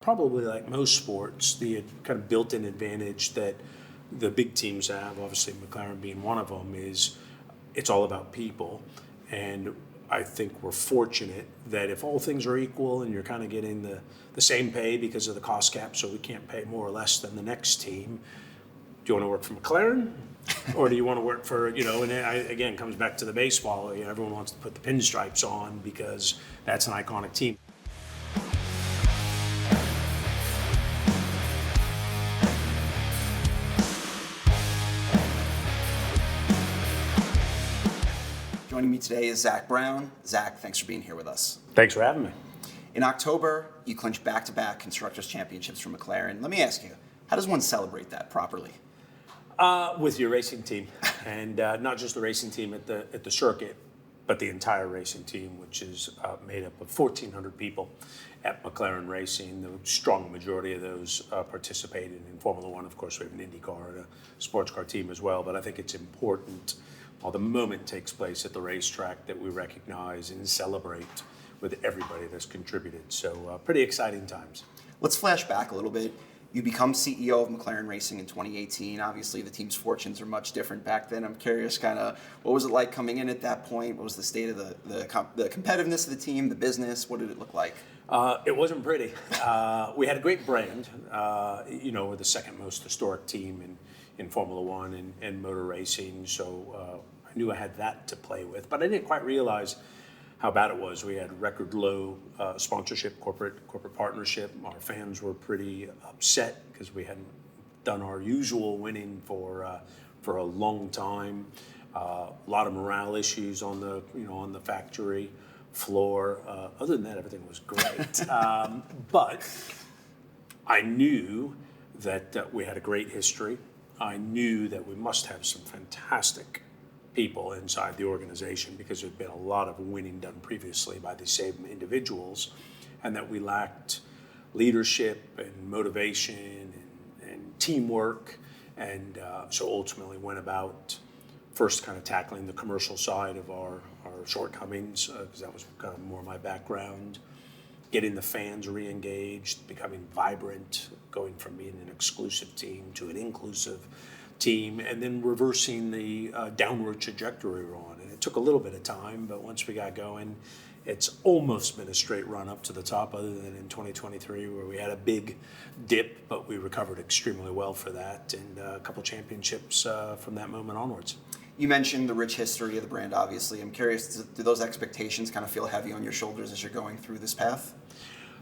Probably like most sports, the kind of built-in advantage that the big teams have, obviously McLaren being one of them, is it's all about people. And I think we're fortunate that if all things are equal and you're kind of getting the same pay because of the cost cap, so we can't pay more or less than the next team. Do you want to work for McLaren? Or do you want to work for, and again, comes back to the baseball. Everyone wants to put the pinstripes on because that's an iconic team. Joining me today is Zach Brown. Zach, thanks for being here with us. Thanks for having me. In October, you clinched back-to-back Constructors' Championships for McLaren. Let me ask you, how does one celebrate that properly? With your racing team, and not just the racing team at the circuit, but the entire racing team, which is made up of 1,400 people at McLaren Racing. The strong majority of those participated in Formula One. Of course, we have an IndyCar and a sports car team as well, but I think it's important while the moment takes place at the racetrack that we recognize and celebrate with everybody that's contributed. So pretty exciting times. Let's flash back a little bit. You become CEO of McLaren Racing in 2018. Obviously, the team's fortunes are much different back then. I'm curious, kind of, what was it like coming in at that point? What was the state of the competitiveness of the team, the business? What did it look like? It wasn't pretty. We had a great brand. We're the second most historic team in Formula One and motor racing. So I knew I had that to play with, but I didn't quite realize how bad it was. We had record low sponsorship, corporate partnership. Our fans were pretty upset because we hadn't done our usual winning for a long time. A lot of morale issues on the factory floor. Other than that, everything was great. But I knew that we had a great history. I knew that we must have some fantastic people inside the organization because there'd been a lot of winning done previously by the same individuals, and that we lacked leadership and motivation and teamwork. And so ultimately went about first kind of tackling the commercial side of our shortcomings, because that was kind of more my background, getting the fans re-engaged, becoming vibrant, going from being an exclusive team to an inclusive team, and then reversing the downward trajectory we're on. And it took a little bit of time, but once we got going, it's almost been a straight run up to the top, other than in 2023 where we had a big dip, but we recovered extremely well for that, and a couple championships from that moment onwards. You mentioned the rich history of the brand, obviously. I'm curious, do those expectations kind of feel heavy on your shoulders as you're going through this path?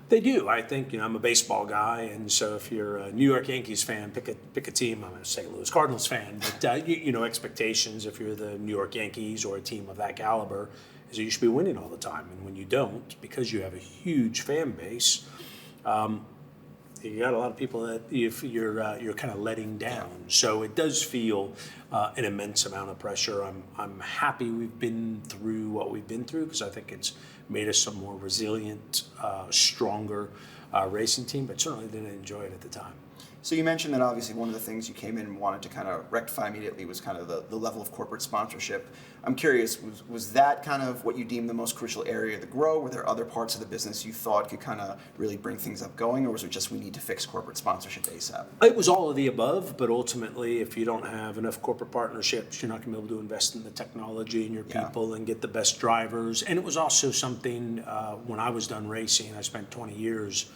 They do. I think, I'm a baseball guy, and so if you're a New York Yankees fan, pick a team. I'm a St. Louis Cardinals fan, but expectations if you're the New York Yankees or a team of that caliber is that you should be winning all the time, and when you don't, because you have a huge fan base, you got a lot of people that if you're kind of letting down. So it does feel an immense amount of pressure. I'm happy we've been through what we've been through, because I think it's made us a more resilient, stronger racing team, but certainly didn't enjoy it at the time. So you mentioned that obviously one of the things you came in and wanted to kind of rectify immediately was kind of the level of corporate sponsorship. I'm curious, was that kind of what you deemed the most crucial area to grow? Were there other parts of the business you thought could kind of really bring things up going, or was it just we need to fix corporate sponsorship ASAP? It was all of the above, but ultimately if you don't have enough corporate partnerships, you're not going to be able to invest in the technology and your people and get the best drivers. And it was also something, when I was done racing, I spent 20 years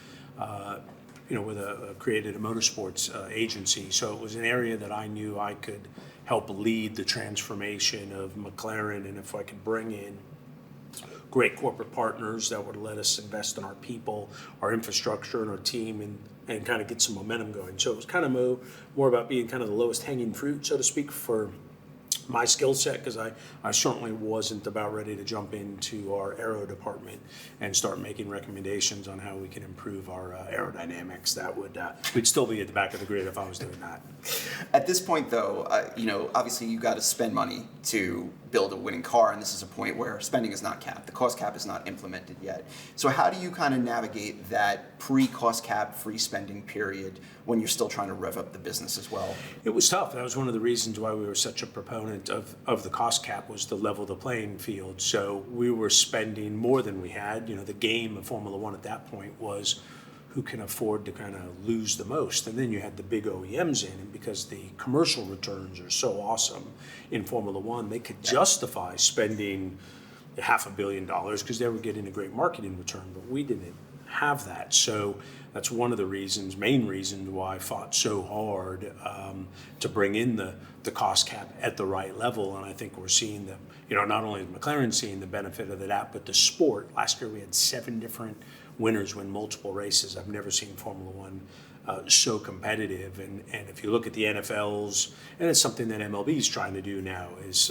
created a motorsports agency. So it was an area that I knew I could help lead the transformation of McLaren, and if I could bring in great corporate partners that would let us invest in our people, our infrastructure, and our team, and kind of get some momentum going. So it was kind of more about being kind of the lowest hanging fruit, so to speak, for my skill set, because I certainly wasn't about ready to jump into our aero department and start making recommendations on how we can improve our aerodynamics. That would we'd still be at the back of the grid if I was doing that. At this point, though, obviously you got to spend money to build a winning car, and this is a point where spending is not capped. The cost cap is not implemented yet. So how do you kind of navigate that pre-cost cap, free spending period when you're still trying to rev up the business as well? It was tough. That was one of the reasons why we were such a proponent of the cost cap, was to level the playing field. So we were spending more than we had. The game of Formula One at that point was who can afford to kind of lose the most. And then you had the big OEMs in, and because the commercial returns are so awesome in Formula One, they could justify spending $500 million because they were getting a great marketing return, but we didn't have that. So that's one of the main reasons why I fought so hard to bring in the cost cap at the right level. And I think we're seeing not only is McLaren seeing the benefit of that, but the sport. Last year we had 7 different winners win multiple races. I've never seen Formula One so competitive. And if you look at the NFLs, and it's something that MLB is trying to do now, is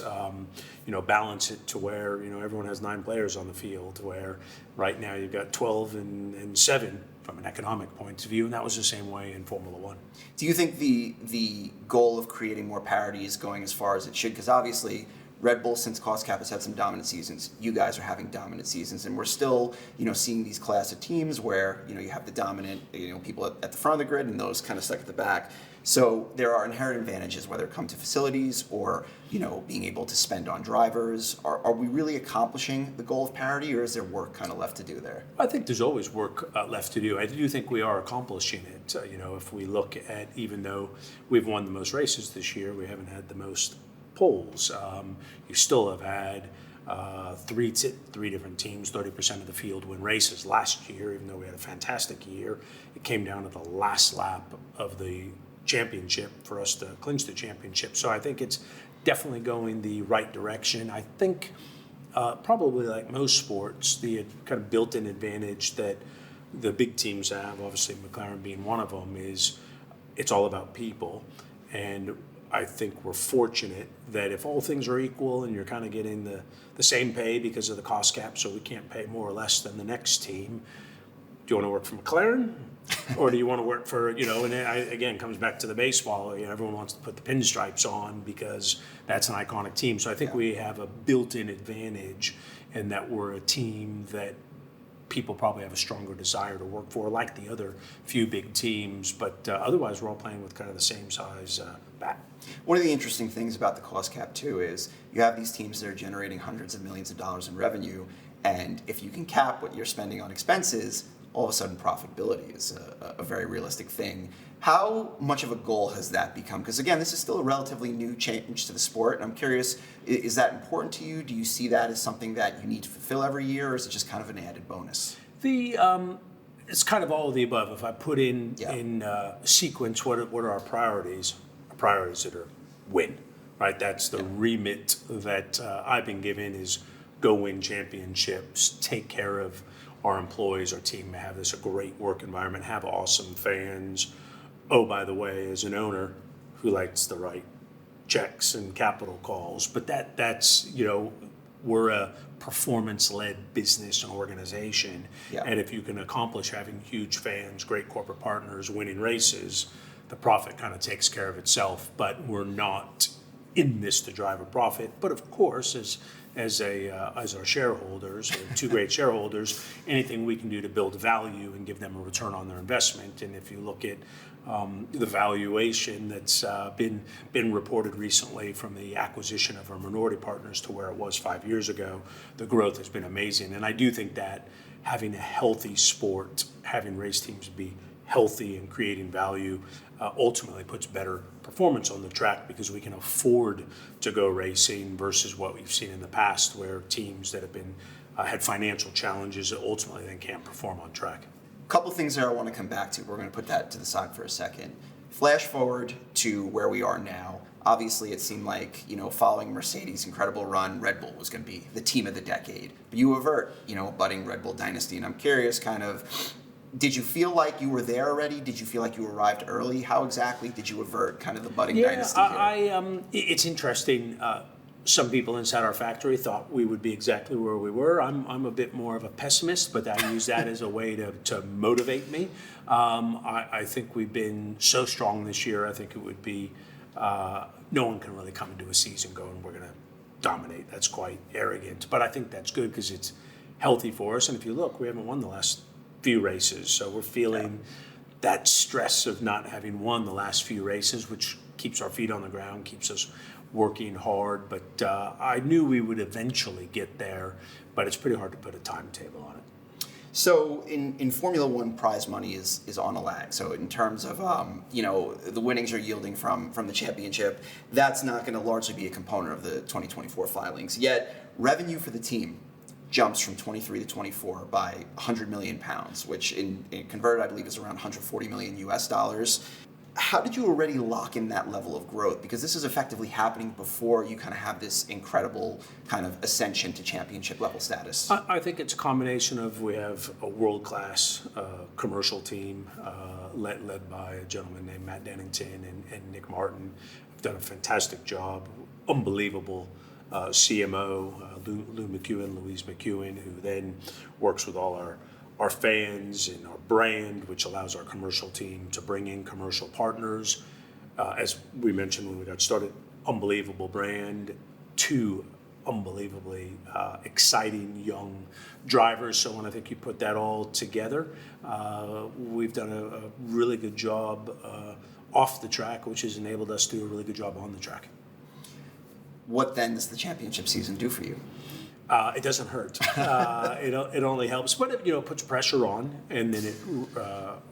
balance it to where everyone has 9 players on the field, where right now you've got 12 and 7 from an economic point of view, and that was the same way in Formula One. Do you think the goal of creating more parity is going as far as it should? Because obviously Red Bull, since cost cap, has had some dominant seasons. You guys are having dominant seasons, and we're still, seeing these class of teams where, you have the dominant, people at the front of the grid and those kind of stuck at the back. So there are inherent advantages, whether it comes to facilities or, being able to spend on drivers. Are we really accomplishing the goal of parity, or is there work kind of left to do there? I think there's always work left to do. I do think we are accomplishing it. If we look at, even though we've won the most races this year, we haven't had the most polls. You still have had three different teams, 30% of the field win races. Last year, even though we had a fantastic year, it came down to the last lap of the championship for us to clinch the championship. So I think it's definitely going the right direction. I think probably like most sports, the kind of built-in advantage that the big teams have, obviously McLaren being one of them, is it's all about people. And I think we're fortunate that if all things are equal and you're kind of getting the same pay because of the cost cap, so we can't pay more or less than the next team. Do you want to work for McLaren? Or do you want to work for, and it again comes back to the baseball. Everyone wants to put the pinstripes on because that's an iconic team. So I think we have a built-in advantage in that we're a team that people probably have a stronger desire to work for, like the other few big teams. But otherwise, we're all playing with kind of the same size bat. One of the interesting things about the cost cap, too, is you have these teams that are generating hundreds of millions of dollars in revenue. And if you can cap what you're spending on expenses, all of a sudden profitability is a very realistic thing. How much of a goal has that become? Because again, this is still a relatively new change to the sport. And I'm curious, is that important to you? Do you see that as something that you need to fulfill every year, or is it just kind of an added bonus? It's kind of all of the above. If I put in sequence, what are our priorities? Our priorities that are win, right? That's the remit that I've been given, is go win championships, take care of our employees, our team, have a great work environment, have awesome fans. Oh, by the way, as an owner who likes to write checks and capital calls, but that's we're a performance-led business and organization, and if you can accomplish having huge fans, great corporate partners, winning races, the profit kind of takes care of itself. But we're not in this to drive a profit. But of course, as our shareholders, two great shareholders, anything we can do to build value and give them a return on their investment. And if you look at the valuation that's been reported recently from the acquisition of our minority partners to where it was 5 years ago, the growth has been amazing. And I do think that having a healthy sport, having race teams be healthy and creating value, ultimately puts better performance on the track, because we can afford to go racing versus what we've seen in the past, where teams that have been had financial challenges that ultimately then can't perform on track. A couple things there I want to come back to. We're going to put that to the side for a second. Flash forward to where we are now. Obviously, it seemed like, following Mercedes' incredible run, Red Bull was going to be the team of the decade. But you avert, a budding Red Bull dynasty. And I'm curious, did you feel like you were there already? Did you feel like you arrived early? How exactly did you avert kind of the budding dynasty here? It's interesting. Some people inside our factory thought we would be exactly where we were. I'm a bit more of a pessimist, but I use that as a way to motivate me. I think we've been so strong this year. I think it would be, no one can really come into a season going, we're going to dominate. That's quite arrogant. But I think that's good because it's healthy for us. And if you look, we haven't won the last few races, so we're feeling that stress of not having won the last few races, which keeps our feet on the ground, keeps us working hard. But I knew we would eventually get there, but it's pretty hard to put a timetable on it. So in Formula One, prize money is on a lag. So in terms of the winnings you're yielding from the championship, that's not going to largely be a component of the 2024 filings. Yet revenue for the team jumps from 23 to 24 by 100 million pounds, which in converted I believe is around 140 million US dollars. How did you already lock in that level of growth? Because this is effectively happening before you kind of have this incredible kind of ascension to championship level status. I think it's a combination of, we have a world-class commercial team led by a gentleman named Matt Dennington and Nick Martin. Have done a fantastic job, unbelievable CMO, Louise McEwen, who then works with all our fans and our brand, which allows our commercial team to bring in commercial partners. As we mentioned when we got started, unbelievable brand, two unbelievably exciting young drivers. So when I think you put that all together, we've done a really good job off the track, which has enabled us to do a really good job on the track. What then does the championship season do for you? It doesn't hurt. It only helps, but it puts pressure on, and then it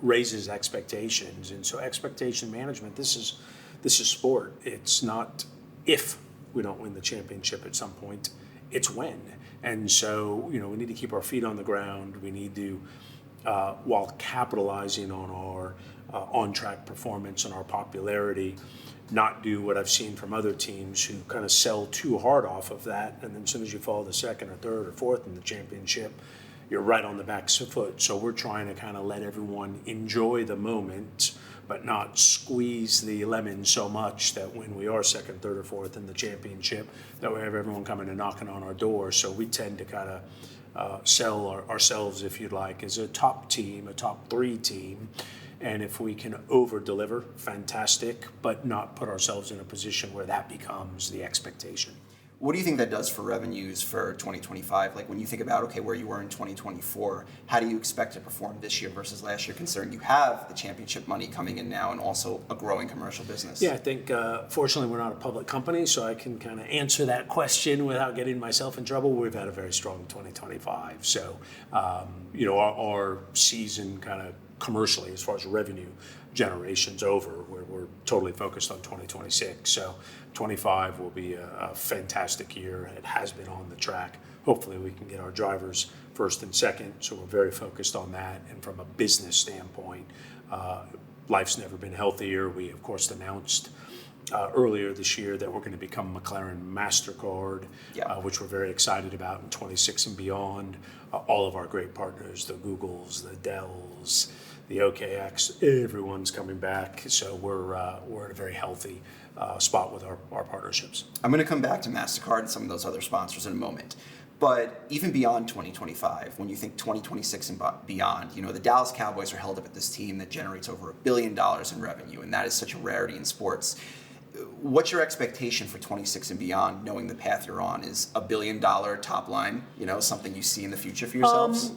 raises expectations. And so, expectation management. This is sport. It's not if we don't win the championship at some point. It's when. And so, we need to keep our feet on the ground. We need to, while capitalizing on our on-track performance and our popularity, not do what I've seen from other teams who kind of sell too hard off of that, and then as soon as you fall to second or third or fourth in the championship, you're right on the back foot. So we're trying to kind of let everyone enjoy the moment, but not squeeze the lemon so much that when we are second, third, or fourth in the championship, that we have everyone coming and knocking on our door. So we tend to kind of sell ourselves, if you'd like, as a top team, a top three team. And if we can over-deliver, fantastic, but not put ourselves in a position where that becomes the expectation. What do you think that does for revenues for 2025? Like when you think about, okay, where you were in 2024, how do you expect to perform this year versus last year, considering you have the championship money coming in now and also a growing commercial business? Yeah, I think, fortunately, we're not a public company, so I can kind of answer that question without getting myself in trouble. We've had a very strong 2025. So, our season kind of commercially, as far as revenue generation's over, we're totally focused on 2026. So 25 will be a fantastic year. It has been on the track. Hopefully we can get our drivers first and second. So we're very focused on that. And from a business standpoint, life's never been healthier. We, of course, announced earlier this year that we're going to become McLaren MasterCard, which we're very excited about in 26 and beyond. All of our great partners, the Googles, the Dells, the OKX, everyone's coming back. So we're at a very healthy spot with our partnerships. I'm going to come back to MasterCard and some of those other sponsors in a moment. But even beyond 2025, when you think 2026 and beyond, the Dallas Cowboys are held up at this team that generates over $1 billion in revenue, and that is such a rarity in sports. What's your expectation for 26 and beyond, knowing the path you're on? Is $1 billion top line, something you see in the future for yourselves?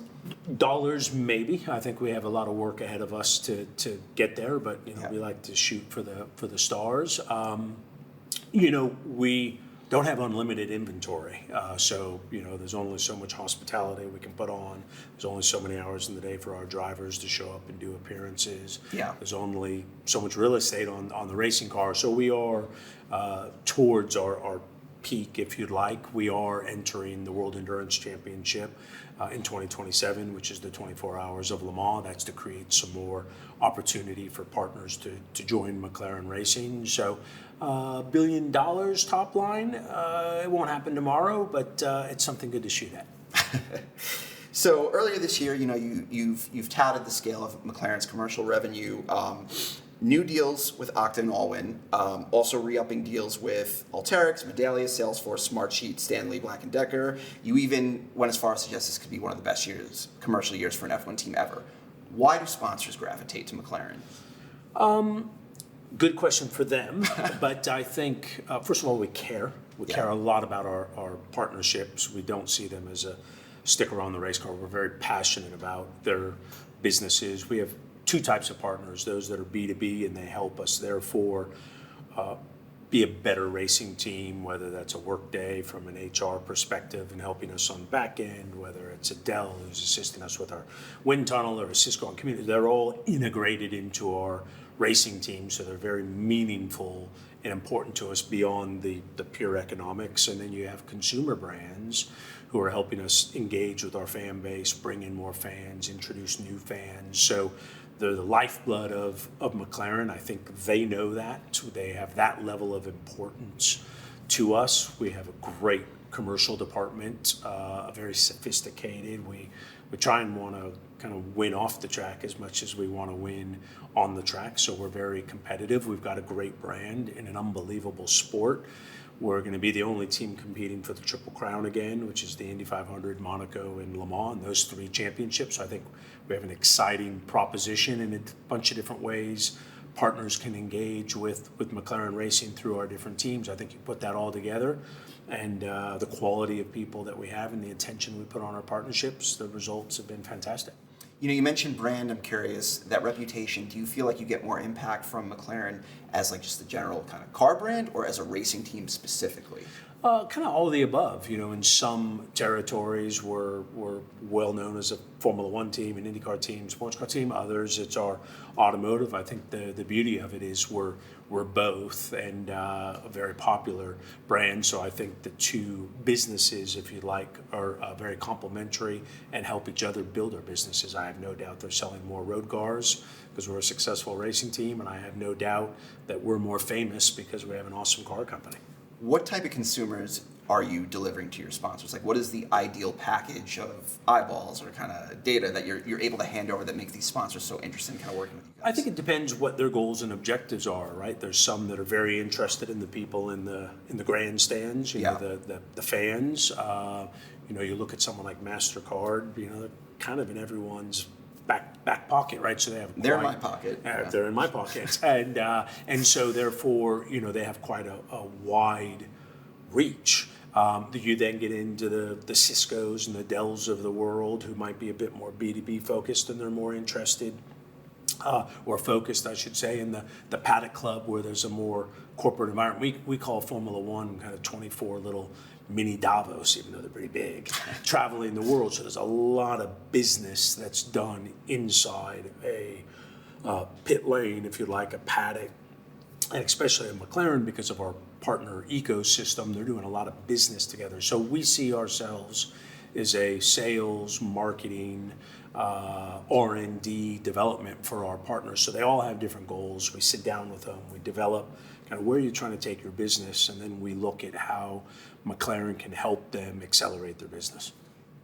Dollars, maybe. I think we have a lot of work ahead of us to get there, but we like to shoot for the stars. We don't have unlimited inventory, so there's only so much hospitality we can put on. There's only so many hours in the day for our drivers to show up and do appearances. There's only so much real estate on the racing car, so we are towards our peak, if you'd like. We are entering the World Endurance Championship in 2027, which is the 24 hours of Le Mans. That's to create some more opportunity for partners to join McLaren Racing. So $1 billion top line, it won't happen tomorrow, but it's something good to shoot at. So earlier this year, you've touted the scale of McLaren's commercial revenue. New deals with Okta and Allwyn, also re-upping deals with Alteryx, Medallia, Salesforce, Smartsheet, Stanley, Black & Decker. You even went as far as to suggest this could be one of the best commercial years for an F1 team ever. Why do sponsors gravitate to McLaren? Good question for them, but I think, first of all, we care. We care a lot about our partnerships. We don't see them as a sticker on the race car. We're very passionate about their businesses. We have two types of partners, those that are B2B and they help us, therefore be a better racing team, whether that's a Workday from an HR perspective and helping us on the back end, whether it's a Dell who's assisting us with our wind tunnel or a Cisco on community. They're all integrated into our racing team, so they're very meaningful and important to us beyond the pure economics. And then you have consumer brands who are helping us engage with our fan base, bring in more fans, introduce new fans. So they're the lifeblood of McLaren. I think they know that. They have that level of importance to us. We have a great commercial department, very sophisticated. We try and want to kind of win off the track as much as we want to win on the track. So we're very competitive. We've got a great brand in an unbelievable sport. We're going to be the only team competing for the Triple Crown again, which is the Indy 500, Monaco, and Le Mans, those 3 championships. So I think we have an exciting proposition in a bunch of different ways. Partners can engage with McLaren Racing through our different teams. I think you put that all together, and the quality of people that we have and the attention we put on our partnerships, the results have been fantastic. You know, you mentioned brand. I'm curious, that reputation, do you feel like you get more impact from McLaren as like just the general kind of car brand or as a racing team specifically? Kind of all of the above. You know, in some territories we're well known as a Formula One team, an IndyCar team, sports car team. Others, it's our automotive. I think the beauty of it is we're both, and a very popular brand. So I think the two businesses, if you like, are very complementary and help each other build our businesses. I have no doubt they're selling more road cars because we're a successful racing team, and I have no doubt that we're more famous because we have an awesome car company. What type of consumers are you delivering to your sponsors? Like, what is the ideal package of eyeballs or kind of data that you're able to hand over that makes these sponsors so interested in kind of working with you guys? I think it depends what their goals and objectives are, right? There's some that are very interested in the people in the grandstands, you know, the fans. You know, you look at someone like MasterCard, you know, they're kind of in everyone's back pocket, right? So they have they're in my pocket. They're in my pocket, and so therefore, you know, they have quite a wide reach. You then get into the Ciscos and the Dells of the world who might be a bit more B2B focused, and they're more interested or focused, I should say, in the Paddock Club where there's a more corporate environment. We call Formula One kind of 24 little mini Davos, even though they're pretty big, traveling the world. So there's a lot of business that's done inside a pit lane, if you like, a paddock, and especially in McLaren because of our partner ecosystem. They're doing a lot of business together. So we see ourselves as a sales, marketing, R&D development for our partners. So they all have different goals. We sit down with them. We develop kind of where you're trying to take your business, and then we look at how McLaren can help them accelerate their business.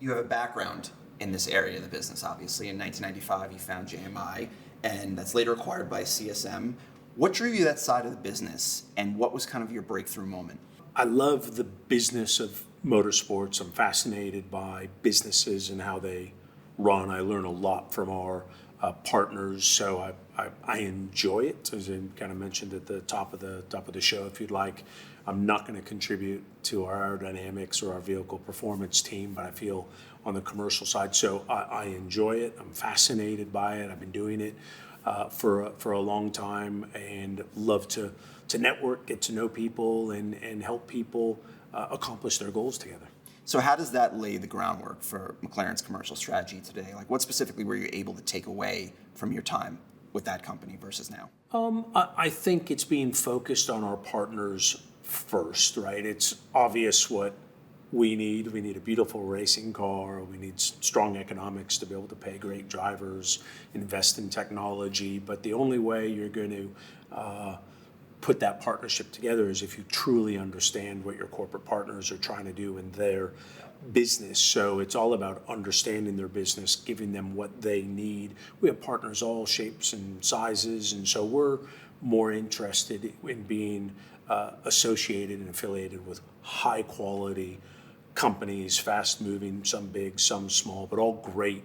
You have a background in this area of the business, obviously. In 1995, you found JMI, and that's later acquired by CSM. What drew you that side of the business, and what was kind of your breakthrough moment? I love the business of motorsports. I'm fascinated by businesses and how they run. I learn a lot from our partners, so I enjoy it. As I kind of mentioned at the top of the show, if you'd like, I'm not going to contribute to our aerodynamics or our vehicle performance team, but I feel on the commercial side. So I enjoy it. I'm fascinated by it. I've been doing it for a long time, and love to network, get to know people, and help people accomplish their goals together. So how does that lay the groundwork for McLaren's commercial strategy today? Like, what specifically were you able to take away from your time with that company versus now? I think it's being focused on our partners first, right? It's obvious what we need. We need a beautiful racing car. We need strong economics to be able to pay great drivers, invest in technology. But the only way you're going to put that partnership together is if you truly understand what your corporate partners are trying to do in their business. So it's all about understanding their business, giving them what they need. We have partners all shapes and sizes, and so we're more interested in being associated and affiliated with high quality companies, fast moving, some big, some small, but all great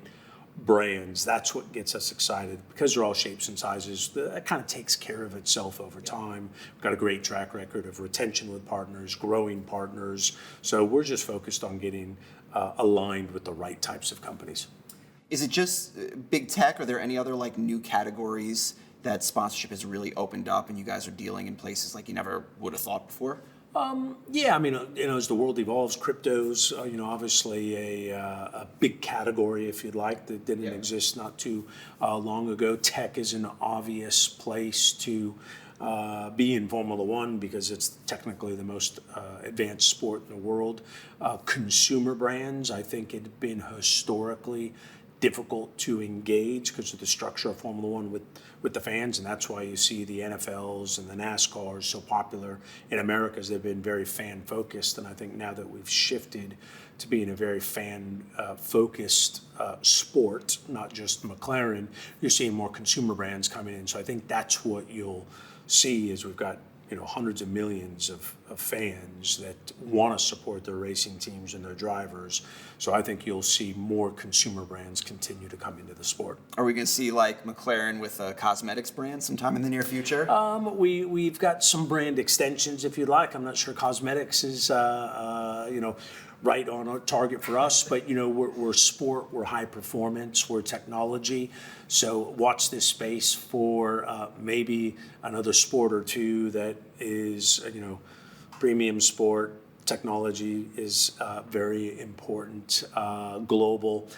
brands. That's what gets us excited because they're all shapes and sizes. That kind of takes care of itself over time. We've got a great track record of retention with partners, growing partners. So we're just focused on getting aligned with the right types of companies. Is it just big tech? Are there any other like new categories that sponsorship has really opened up and you guys are dealing in places like you never would have thought before? Yeah, I mean, as the world evolves, crypto's, obviously a big category, if you'd like, that didn't exist not too long ago. Tech is an obvious place to be in Formula One because it's technically the most advanced sport in the world. Consumer brands, I think, had been historically difficult to engage because of the structure of Formula One with the fans, and that's why you see the NFLs and the NASCARs so popular in America, as they've been very fan-focused. And I think now that we've shifted to being a very fan-focused sport, not just McLaren, you're seeing more consumer brands coming in. So I think that's what you'll see is we've got hundreds of millions of fans that want to support their racing teams and their drivers. So I think you'll see more consumer brands continue to come into the sport. Are we going to see like McLaren with a cosmetics brand sometime in the near future? We've got some brand extensions, if you'd like. I'm not sure cosmetics is right on our target for us, but we're sport, we're high performance, we're technology. So watch this space for maybe another sport or two that is premium sport. Technology is very important, global.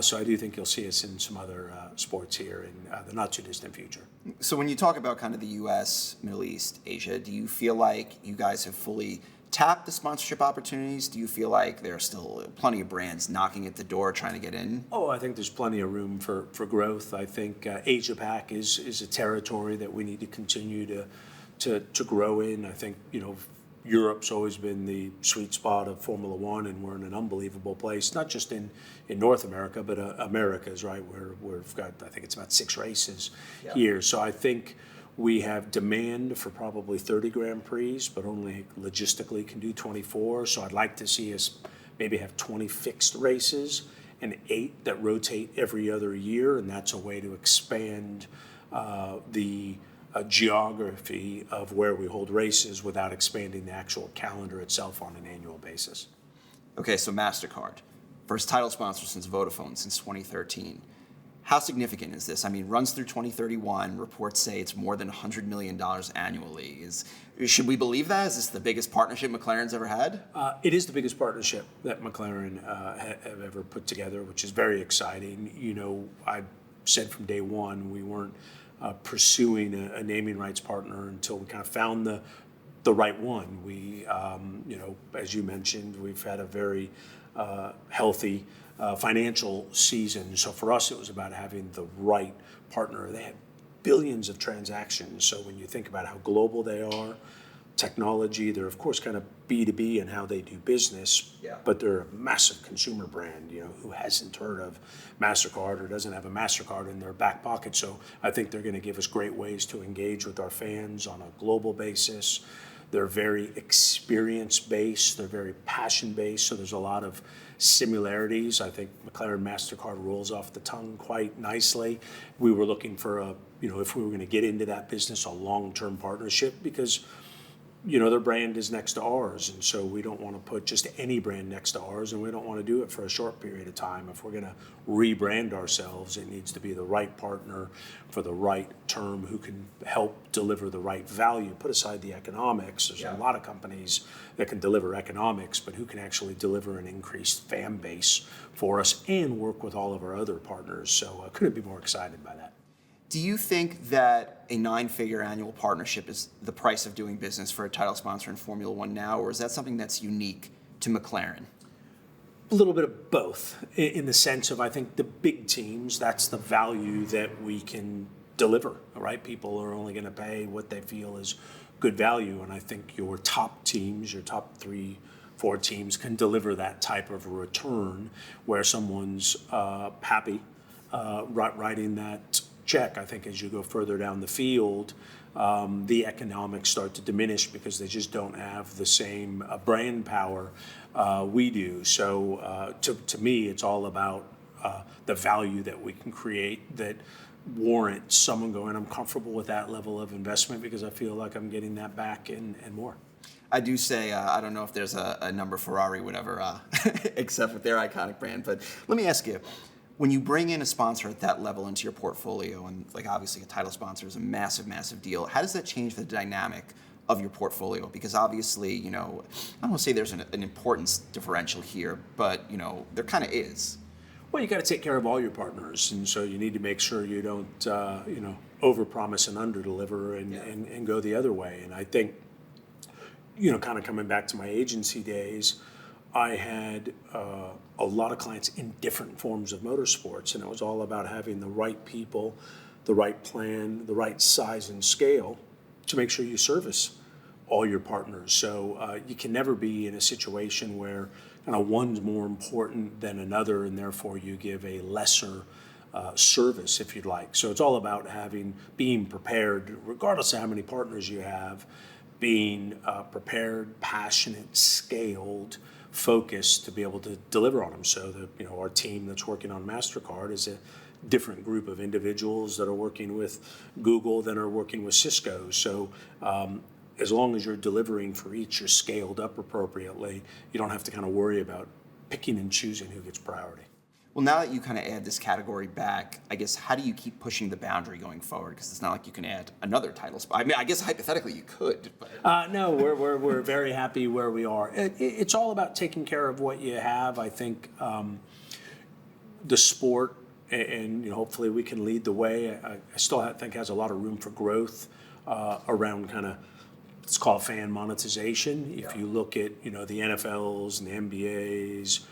So I do think you'll see us in some other sports here in the not too distant future. So when you talk about kind of the U.S., Middle East, Asia, do you feel like you guys have fully tapped the sponsorship opportunities? Do you feel like there are still plenty of brands knocking at the door trying to get in? Oh, I think there's plenty of room for growth. I think Asia Pac is a territory that we need to continue to grow in. I think Europe's always been the sweet spot of Formula One, and we're in an unbelievable place, not just in North America, but America's, right, where we've got, I think it's about 6 races here. So I think we have demand for probably 30 Grand Prix, but only logistically can do 24. So I'd like to see us maybe have 20 fixed races and 8 that rotate every other year, and that's a way to expand the geography of where we hold races without expanding the actual calendar itself on an annual basis. Okay, so MasterCard, first title sponsor since Vodafone since 2013. How significant is this? I mean, runs through 2031. Reports say it's more than $100 million annually. Should we believe that? Is this the biggest partnership McLaren's ever had? It is the biggest partnership that McLaren have ever put together, which is very exciting. I said from day one we weren't pursuing a naming rights partner until we kind of found the right one. We, as you mentioned, we've had a very healthy financial season. So for us, it was about having the right partner. They had billions of transactions. So when you think about how global they are, technology, they're of course kind of B2B in how they do business, but they're a massive consumer brand. Who hasn't heard of MasterCard or doesn't have a MasterCard in their back pocket? So I think they're going to give us great ways to engage with our fans on a global basis. They're very experience-based. They're very passion-based. So there's a lot of similarities. I think McLaren MasterCard rolls off the tongue quite nicely. We were looking for if we were going to get into that business, a long-term partnership, because their brand is next to ours, and so we don't want to put just any brand next to ours, and we don't want to do it for a short period of time. If we're going to rebrand ourselves, it needs to be the right partner for the right term who can help deliver the right value. Put aside the economics. There's a lot of companies that can deliver economics, but who can actually deliver an increased fan base for us and work with all of our other partners. So I couldn't be more excited by that. Do you think that a 9-figure annual partnership is the price of doing business for a title sponsor in Formula One now, or is that something that's unique to McLaren? A little bit of both, in the sense of I think the big teams, that's the value that we can deliver, right? People are only going to pay what they feel is good value, and I think your top teams, your top 3-4 teams can deliver that type of return where someone's happy writing that check. I think as you go further down the field, the economics start to diminish because they just don't have the same brand power we do. So to me, it's all about the value that we can create that warrants someone going, I'm comfortable with that level of investment because I feel like I'm getting that back and more. I do say, I don't know if there's a number Ferrari would ever accept with their iconic brand, but let me ask you, When you bring in a sponsor at that level into your portfolio, and like obviously a title sponsor is a massive, massive deal, how does that change the dynamic of your portfolio? Because obviously, I don't want to say there's an importance differential here, but there kind of is. Well, you got to take care of all your partners, and so you need to make sure you don't, overpromise and underdeliver, and go the other way. And I think, kind of coming back to my agency days, I had a lot of clients in different forms of motorsports, and it was all about having the right people, the right plan, the right size and scale to make sure you service all your partners. So you can never be in a situation where one's more important than another, and therefore you give a lesser service, if you'd like. So it's all about being prepared, regardless of how many partners you have, being prepared, passionate, scaled, focused to be able to deliver on them. So that our team that's working on MasterCard is a different group of individuals that are working with Google than are working with Cisco. So as long as you're delivering for each, you're scaled up appropriately. You don't have to kind of worry about picking and choosing who gets priority. Well, now that you kind of add this category back, I guess, how do you keep pushing the boundary going forward? Because it's not like you can add another title spot. I mean, I guess hypothetically you could. But. No, we're very happy where we are. It's all about taking care of what you have. I think the sport, and hopefully we can lead the way. I still think has a lot of room for growth around kind of, let's call it fan monetization. If you look at the NFLs and the NBAs,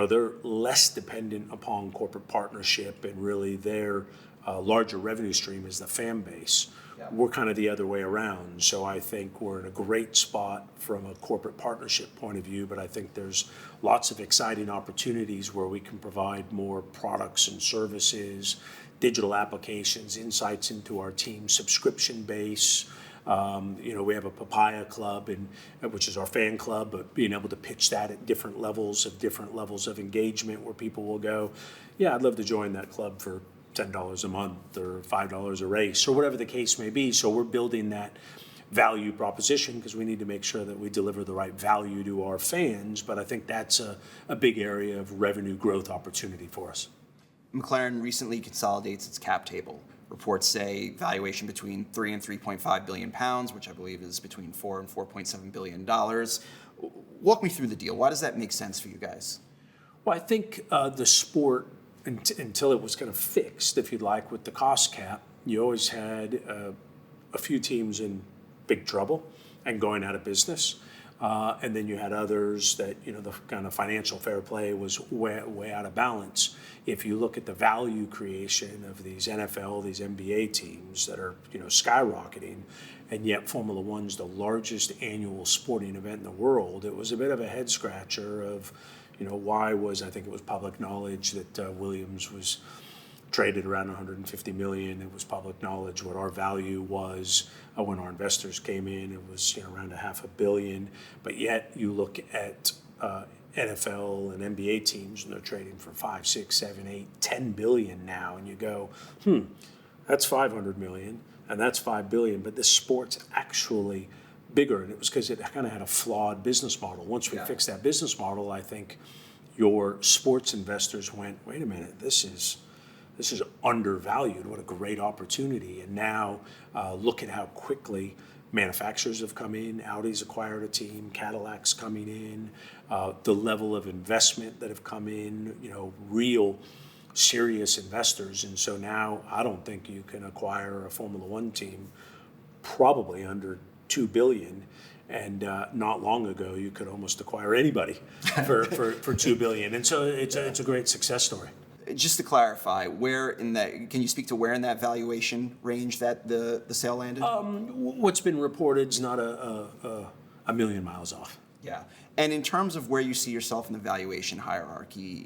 they're less dependent upon corporate partnership, and really their larger revenue stream is the fan base. Yeah. We're kind of the other way around. So I think we're in a great spot from a corporate partnership point of view, but I think there's lots of exciting opportunities where we can provide more products and services, digital applications, insights into our team subscription base. We have a Papaya Club, which is our fan club, but being able to pitch that at different levels of engagement where people will go, I'd love to join that club for $10 a month or $5 a race or whatever the case may be. So we're building that value proposition because we need to make sure that we deliver the right value to our fans. But I think that's a big area of revenue growth opportunity for us. McLaren recently consolidates its cap table. Reports say valuation between 3 and 3.5 billion pounds, which I believe is between 4 and 4.7 billion dollars. Walk me through the deal. Why does that make sense for you guys? Well, I think the sport, until it was kind of fixed, if you'd like, with the cost cap, you always had a few teams in big trouble and going out of business. And then you had others that, the kind of financial fair play was way out of balance. If you look at the value creation of these NFL, these NBA teams that are, skyrocketing, and yet Formula One's the largest annual sporting event in the world, it was a bit of a head scratcher of, why I think it was public knowledge that Williams was traded around 150 million. It was public knowledge what our value was when our investors came in. It was around $500 million. But yet you look at NFL and NBA teams, and they're trading for 5, 6, 7, 8, 10 billion now, and you go, that's 500 million, and that's 5 billion. But this sport's actually bigger, and it was because it kind of had a flawed business model. Once we fixed that business model, I think your sports investors went, wait a minute, this is undervalued. What a great opportunity. And now look at how quickly manufacturers have come in. Audi's acquired a team, Cadillac's coming in, the level of investment that have come in, real serious investors. And so now I don't think you can acquire a Formula One team probably under $2 billion. And not long ago, you could almost acquire anybody for $2 billion. And so it's a great success story. Just to clarify, can you speak to where in that valuation range that the sale landed? What's been reported is not a million miles off. Yeah. And in terms of where you see yourself in the valuation hierarchy,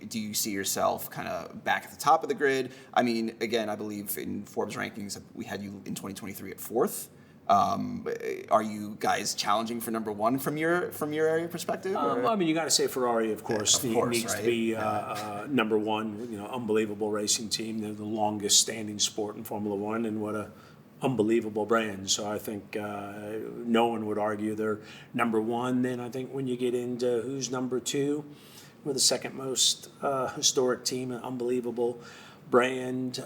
do you see yourself kind of back at the top of the grid? I mean, again, I believe in Forbes rankings, we had you in 2023 at 4th. Are you guys challenging for number one from your area perspective? I mean, you got to say Ferrari, of course, needs to be number one. Unbelievable racing team. They're the longest standing sport in Formula One, and what a unbelievable brand. So I think no one would argue they're number one. Then I think when you get into who's number two, We're the second most historic team, an unbelievable brand.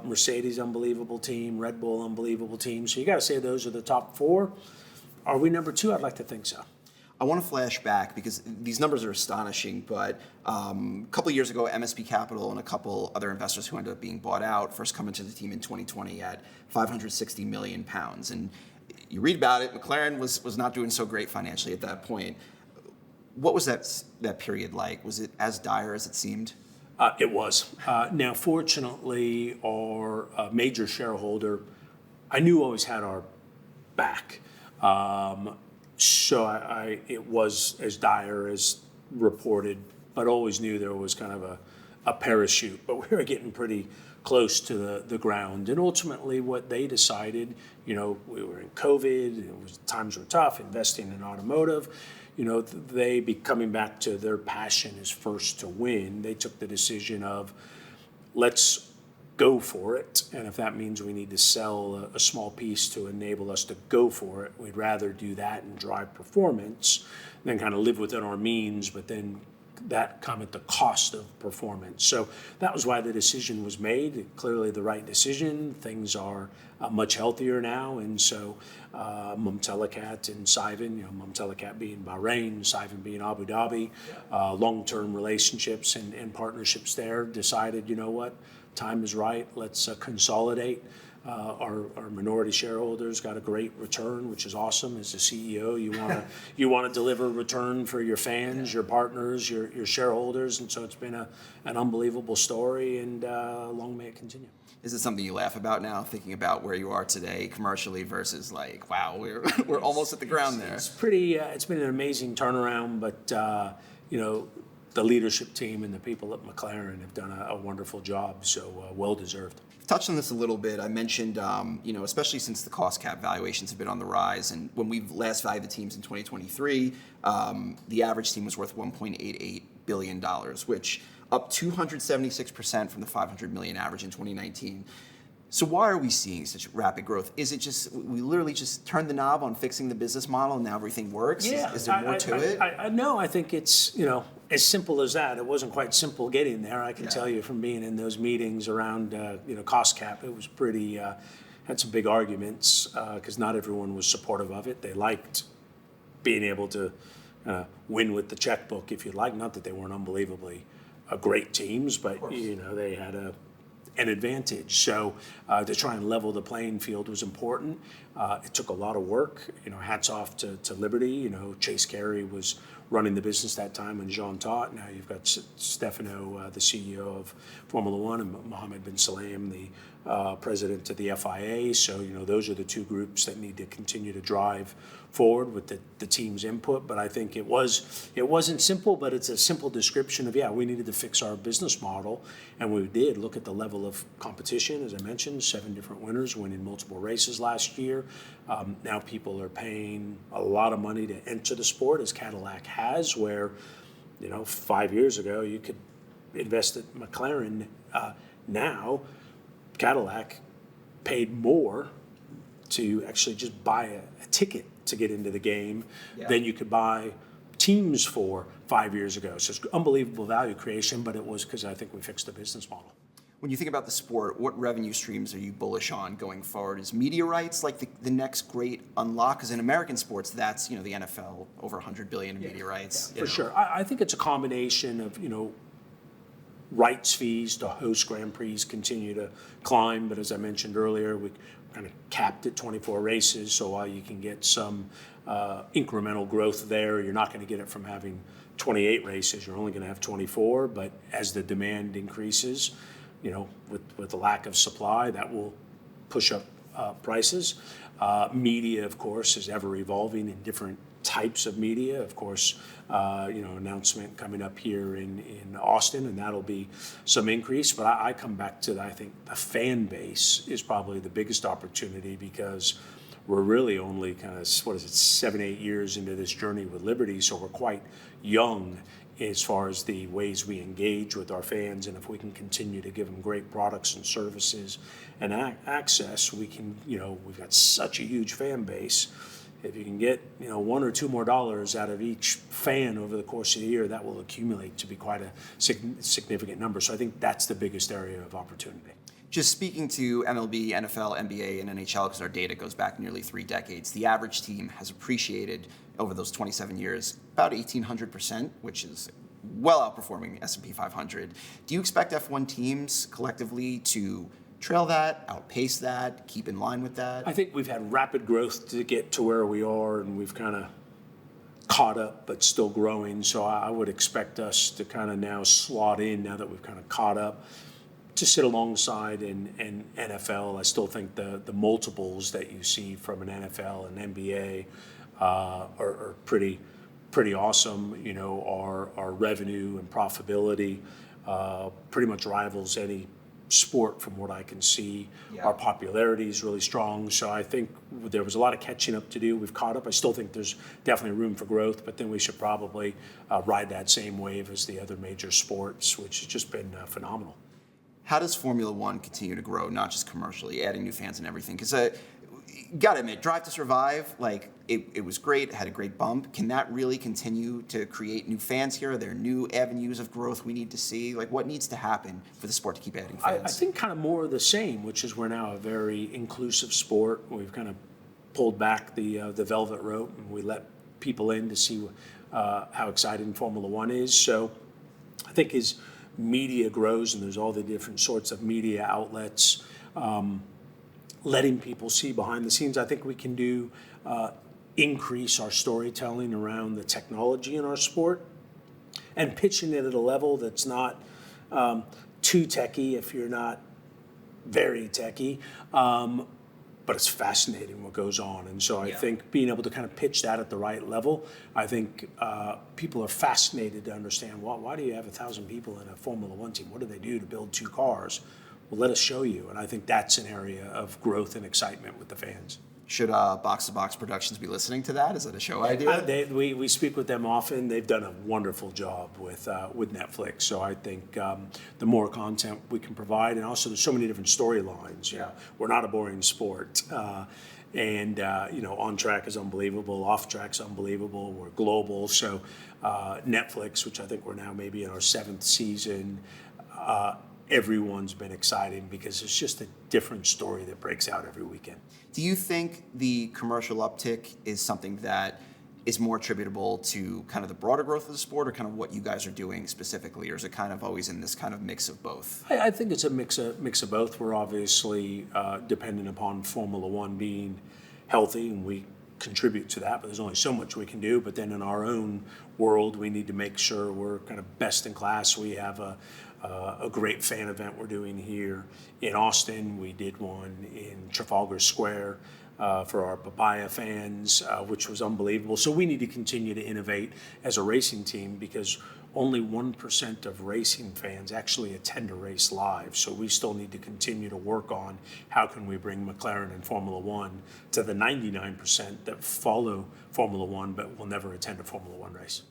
Mercedes, unbelievable team. Red Bull, unbelievable team. So you got to say those are the top four. Are we number two? I'd like to think so. I want to flash back because these numbers are astonishing, but a couple of years ago, MSP Capital and a couple other investors who ended up being bought out first come into the team in 2020 at £560 million. And you read about it, McLaren was not doing so great financially at that point. What was that period like? Was it as dire as it seemed? It was. Now, fortunately, our major shareholder, I knew always had our back. So it was as dire as reported, but always knew there was kind of a parachute. But we were getting pretty close to the ground. And ultimately what they decided, we were in COVID, times were tough, investing in automotive. They be coming back to their passion is first to win. They took the decision of let's go for it. And if that means we need to sell a small piece to enable us to go for it, we'd rather do that and drive performance than kind of live within our means, but then that come at the cost of performance. So that was why the decision was made. Clearly the right decision. Things are much healthier now. And so Mumtalakat and Saivan, Mumtalakat being Bahrain, Saivan being Abu Dhabi, long-term relationships and partnerships there, decided, time is right. Let's consolidate. Our minority shareholders got a great return, which is awesome. As a CEO, you want to deliver return for your fans, your partners, your shareholders, and so it's been an unbelievable story, and long may it continue. Is it something you laugh about now, thinking about where you are today commercially versus like, wow, we're almost at the ground there? It's pretty. It's been an amazing turnaround, but the leadership team and the people at McLaren have done a wonderful job, so well deserved. Touched on this a little bit. I mentioned, especially since the cost cap valuations have been on the rise, and when we last valued the teams in 2023, the average team was worth $1.88 billion, which up 276% from the $500 million average in 2019. So why are we seeing such rapid growth? Is it just we literally just turned the knob on fixing the business model and now everything works? Yeah, is there more to it? No, I think it's as simple as that. It wasn't quite simple getting there. I can tell you from being in those meetings around cost cap, it was pretty had some big arguments because not everyone was supportive of it. They liked being able to win with the checkbook, if you like. Not that they weren't unbelievably great teams, but they had an advantage. So to try and level the playing field was important. It took a lot of work. Hats off to Liberty. Chase Carey was running the business that time when Jean taught. Now you've got Stefano, the CEO of Formula One, and Mohammed bin Salem, the president of the FIA. So those are the two groups that need to continue to drive forward with the team's input. But I think it wasn't simple, but it's a simple description of we needed to fix our business model, and we did. Look at the level of competition, as I mentioned, 7 different winners winning multiple races last year. Now people are paying a lot of money to enter the sport, as Cadillac has, where 5 years ago you could invest at McLaren. Now Cadillac paid more to actually just buy a ticket to get into the game than you could buy teams for 5 years ago. So it's unbelievable value creation, but it was because I think we fixed the business model. When you think about the sport, what revenue streams are you bullish on going forward? Is media rights like the next great unlock? Because in American sports, that's the NFL, over $100 billion in media rights. For sure. I think it's a combination of rights fees to host Grand Prix continue to climb, but as I mentioned earlier, we kind of capped at 24 races. So while you can get some incremental growth there, you're not going to get it from having 28 races. You're only going to have 24. But as the demand increases, with the lack of supply, that will push up prices. Media, of course, is ever evolving in different types of media. Of course, announcement coming up here in Austin, and that'll be some increase. But I come back to, I think the fan base is probably the biggest opportunity, because we're really only kind of, 7, 8 years into this journey with Liberty, so we're quite young as far as the ways we engage with our fans. And if we can continue to give them great products and services and access, we can, we've got such a huge fan base. if you can get $1 or $2 more out of each fan over the course of the year, that will accumulate to be quite a significant number. So I think that's the biggest area of opportunity. Just speaking to MLB, NFL, NBA, and NHL, because our data goes back nearly 3 decades, the average team has appreciated over those 27 years about 1,800%, which is well outperforming the S&P 500. Do you expect F1 teams collectively to trail that, outpace that, keep in line with that? I think we've had rapid growth to get to where we are, and we've kind of caught up but still growing. So I would expect us to kind of now slot in, now that we've kind of caught up, to sit alongside in NFL. I still think the multiples that you see from an NFL and NBA are pretty awesome. Our revenue and profitability pretty much rivals any sport from what I can see. Yeah. Our popularity is really strong. So I think there was a lot of catching up to do. We've caught up. I still think there's definitely room for growth, but then we should probably ride that same wave as the other major sports, which has just been phenomenal. How does Formula One continue to grow, not just commercially, adding new fans and everything? Because gotta admit, Drive to Survive, it was great, it had a great bump. Can that really continue to create new fans here? Are there new avenues of growth we need to see? What needs to happen for the sport to keep adding fans? I think kind of more of the same, which is we're now a very inclusive sport. We've kind of pulled back the velvet rope, and we let people in to see how exciting Formula One is. So I think as media grows, and there's all the different sorts of media outlets, letting people see behind the scenes, I think we can do increase our storytelling around the technology in our sport and pitching it at a level that's not too techy if you're not very techy, but it's fascinating what goes on. And so I think being able to kind of pitch that at the right level, I think people are fascinated to understand, well, why do you have 1,000 people in a Formula One team? What do they do to build 2 cars? Well, let us show you. And I think that's an area of growth and excitement with the fans. Should Box to Box Productions be listening to that? Is that a show idea? We speak with them often. They've done a wonderful job with Netflix. So I think the more content we can provide, and also there's so many different storylines. We're not a boring sport. On track is unbelievable, off track's unbelievable. We're global. So Netflix, which I think we're now maybe in our 7th season, everyone's been exciting because it's just a different story that breaks out every weekend. Do you think the commercial uptick is something that is more attributable to kind of the broader growth of the sport, or kind of what you guys are doing specifically, or is it kind of always in this kind of mix of both? I think it's a mix of both. We're obviously dependent upon Formula One being healthy, and we contribute to that, but there's only so much we can do. But then in our own world, we need to make sure we're kind of best in class. We have a great fan event we're doing here in Austin. We did one in Trafalgar Square for our Papaya fans, which was unbelievable. So we need to continue to innovate as a racing team, because only 1% of racing fans actually attend a race live. So we still need to continue to work on how can we bring McLaren and Formula One to the 99% that follow Formula One but will never attend a Formula One race.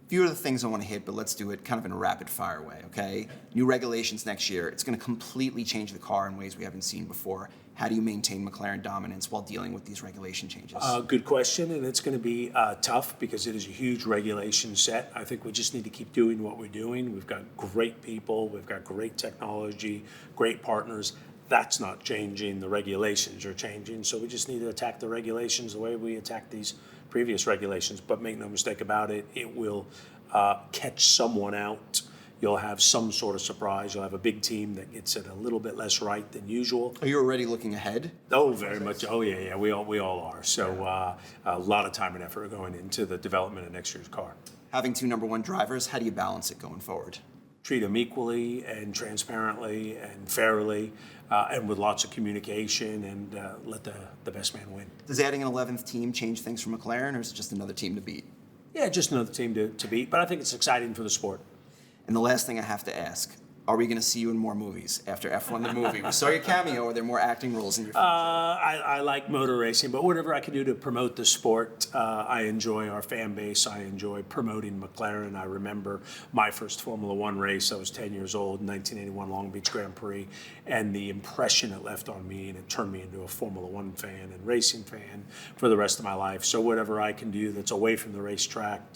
Few of the things I want to hit, but let's do it kind of in a rapid fire way, okay? New regulations next year. It's going to completely change the car in ways we haven't seen before. How do you maintain McLaren dominance while dealing with these regulation changes? Good question, and it's going to be tough because it is a huge regulation set. I think we just need to keep doing what we're doing. We've got great people, we've got great technology, great partners. That's not changing. The regulations are changing, so we just need to attack the regulations the way we attack these previous regulations. But make no mistake about it, it will catch someone out. You'll have some sort of surprise. You'll have a big team that gets it a little bit less right than usual. Are you already looking ahead? Oh, very much. Oh, yeah. We all are. So a lot of time and effort going into the development of next year's car. Having 2 number 1 drivers, how do you balance it going forward? Treat them equally and transparently and fairly, and with lots of communication, and let the best man win. Does adding an 11th team change things for McLaren, or is it just another team to beat? Yeah, just another team to beat, but I think it's exciting for the sport. And the last thing I have to ask, Are we going to see you in more movies after F1 the movie? We saw your cameo. Are there more acting roles in your future? I like motor racing, but whatever I can do to promote the sport, I enjoy our fan base. I enjoy promoting McLaren. I remember my first Formula One race. I was 10 years old, 1981 Long Beach Grand Prix, and the impression it left on me, and it turned me into a Formula One fan and racing fan for the rest of my life. So whatever I can do that's away from the racetrack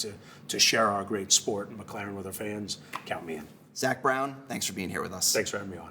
to share our great sport and McLaren with our fans, count me in. Zach Brown, thanks for being here with us. Thanks for having me on.